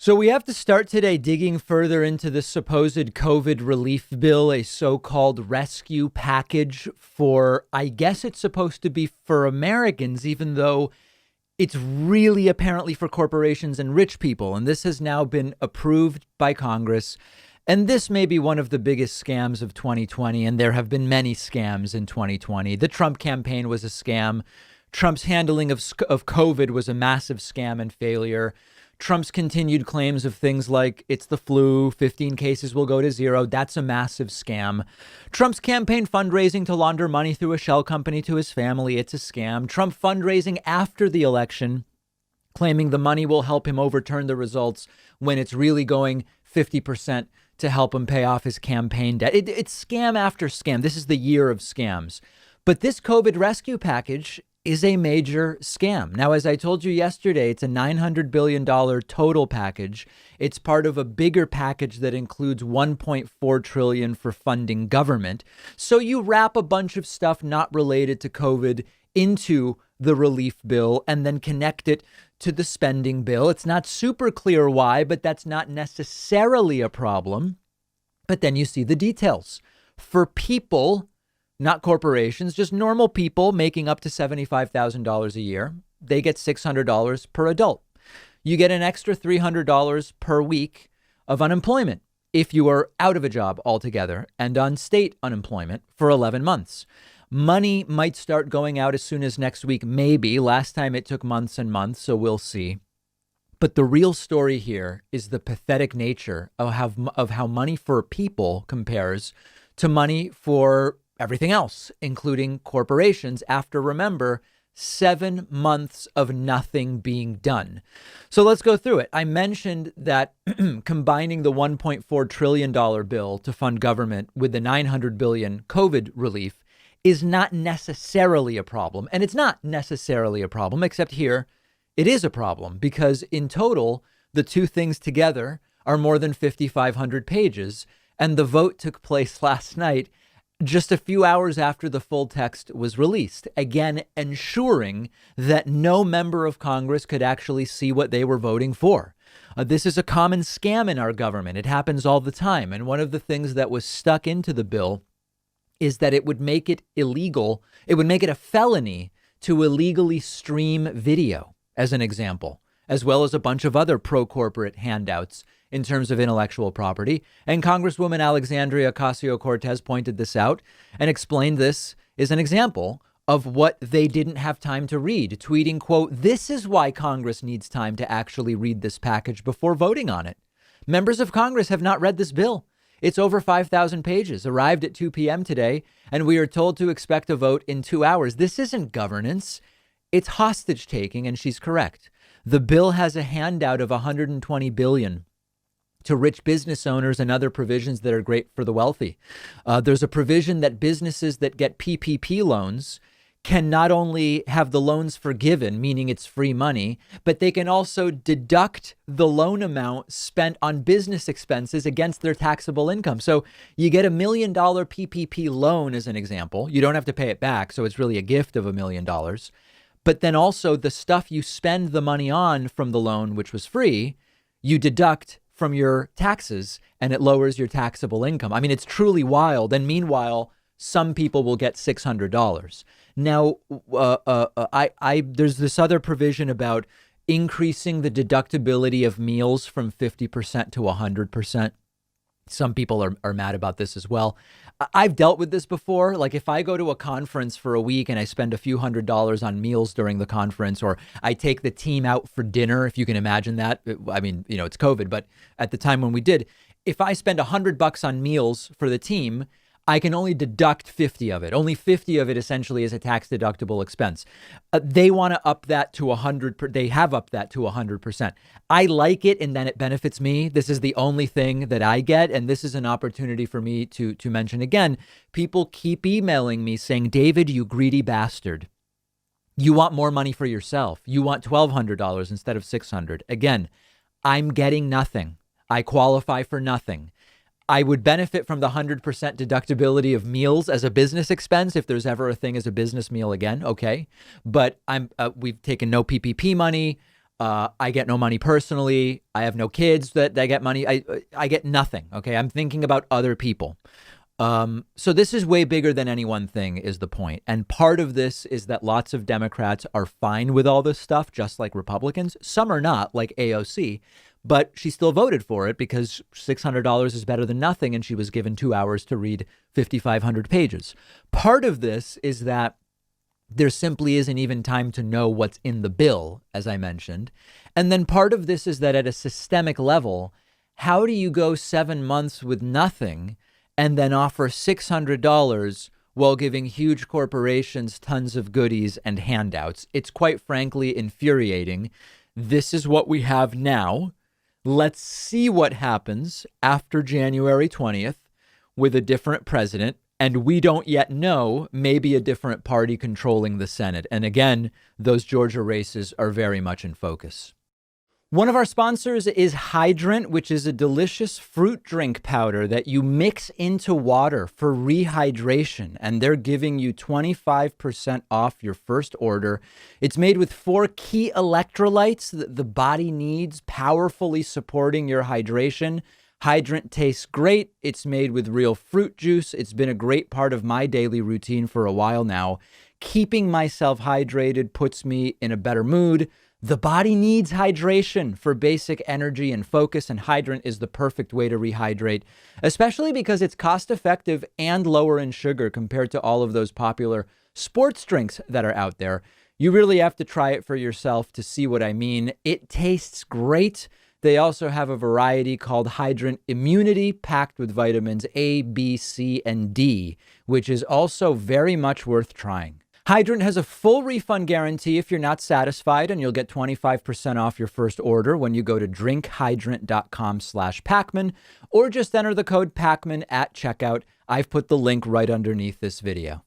So we have to start today digging further into the supposed COVID relief bill, a so-called rescue package for, I guess it's supposed to be for Americans, even though it's really apparently for corporations and rich people. And this has now been approved by Congress. And this may be one of the biggest scams of 2020. And there have been many scams in 2020. The Trump campaign was a scam. Trump's handling of COVID was a massive scam and failure. Trump's continued claims of things like it's the flu, 15 cases will go to zero. That's a massive scam. Trump's campaign fundraising to launder money through a shell company to his family. It's a scam. Trump fundraising after the election, claiming the money will help him overturn the results when it's really going 50% to help him pay off his campaign debt. It's scam after scam. This is the year of scams. But this COVID rescue package is a major scam. Now, as I told you yesterday, it's a $900 billion total package. It's part of a bigger package that includes $1.4 trillion for funding government. So you wrap a bunch of stuff not related to COVID into the relief bill and then connect it to the spending bill. It's not super clear why, but that's not necessarily a problem. But then you see the details. For people, not corporations, just normal people making up to $75,000 a year, they get $600 per adult. You get an extra $300 per week of unemployment if you are out of a job altogether and on state unemployment for 11 months. Money might start going out as soon as next week, maybe. Last time it took months and months, so we'll see. But the real story here is the pathetic nature of how money for people compares to money for everything else, including corporations, after, remember, 7 months of nothing being done. So let's go through it. I mentioned that combining the $1.4 trillion bill to fund government with the $900 billion COVID relief is not necessarily a problem. And it's not necessarily a problem, except here it is a problem, because in total, the two things together are more than 5,500 pages. And the vote took place last night, just a few hours after the full text was released, again, ensuring that no member of Congress could actually see what they were voting for. This is a common scam in our government. It happens all the time. And one of the things that was stuck into the bill is that it would make it illegal. It would make it a felony to illegally stream video, as an example, as well as a bunch of other pro-corporate handouts in terms of intellectual property. And Congresswoman Alexandria Ocasio-Cortez pointed this out and explained this is an example of what they didn't have time to read, tweeting, quote, "This is why Congress needs time to actually read this package before voting on it. Members of Congress have not read this bill. It's over 5,000 pages, arrived at 2 p.m. today, and we are told to expect a vote in 2 hours. This isn't governance. It's hostage taking." And she's correct. The bill has a handout of $120 billion to rich business owners and other provisions that are great for the wealthy. There's a provision that businesses that get PPP loans can not only have the loans forgiven, meaning it's free money, but they can also deduct the loan amount spent on business expenses against their taxable income. So you get $1 million PPP loan, as an example. You don't have to pay it back. So it's really a gift of $1 million. But then also the stuff you spend the money on from the loan, which was free, you deduct from your taxes, and it lowers your taxable income. I mean, it's truly wild. And meanwhile, some people will get $600. Now, there's this other provision about increasing the deductibility of meals from 50% to 100%. Some people are mad about this as well. I've dealt with this before. Like if I go to a conference for a week and I spend a few $100s on meals during the conference, or I take the team out for dinner, if you can imagine that. I mean, you know, it's COVID, but at the time when we did, if I spend $100 on meals for the team, I can only deduct 50 of it. Only 50 of it essentially is a tax deductible expense. They want to up that to 100. They have upped that to 100%. I like it, and then it benefits me. This is the only thing that I get. And this is an opportunity for me to mention again, people keep emailing me saying, "David, you greedy bastard. You want more money for yourself. You want $1,200 instead of $600. Again, I'm getting nothing. I qualify for nothing. I would benefit from the 100% deductibility of meals as a business expense if there's ever a thing as a business meal again. Okay. But we've taken no PPP money. I get no money personally. I have no kids that get money. I get nothing. Okay. I'm thinking about other people. So this is way bigger than any one thing is the point. And part of this is that lots of Democrats are fine with all this stuff, just like Republicans. Some are not, like AOC, but she still voted for it because $600 is better than nothing. And she was given 2 hours to read 5,500 pages. Part of this is that there simply isn't even time to know what's in the bill, as I mentioned. And then part of this is that at a systemic level, how do you go 7 months with nothing and then offer $600 while giving huge corporations tons of goodies and handouts? It's quite frankly infuriating. This is what we have now. Let's see what happens after January 20th with a different president. And we don't yet know, maybe a different party controlling the Senate. And again, those Georgia races are very much in focus. One of our sponsors is Hydrant, which is a delicious fruit drink powder that you mix into water for rehydration. And they're giving you 25% off your first order. It's made with 4 key electrolytes that the body needs, powerfully supporting your hydration. Hydrant tastes great. It's made with real fruit juice. It's been a great part of my daily routine for a while now. Keeping myself hydrated puts me in a better mood. The body needs hydration for basic energy and focus, and Hydrant is the perfect way to rehydrate, especially because it's cost effective and lower in sugar compared to all of those popular sports drinks that are out there. You really have to try it for yourself to see what I mean. It tastes great. They also have a variety called Hydrant Immunity, packed with vitamins A, B, C, and D, which is also very much worth trying. Hydrant has a full refund guarantee if you're not satisfied, and you'll get 25% off your first order when you go to drinkhydrant.com/Pakman, or just enter the code Pakman at checkout. I've put the link right underneath this video.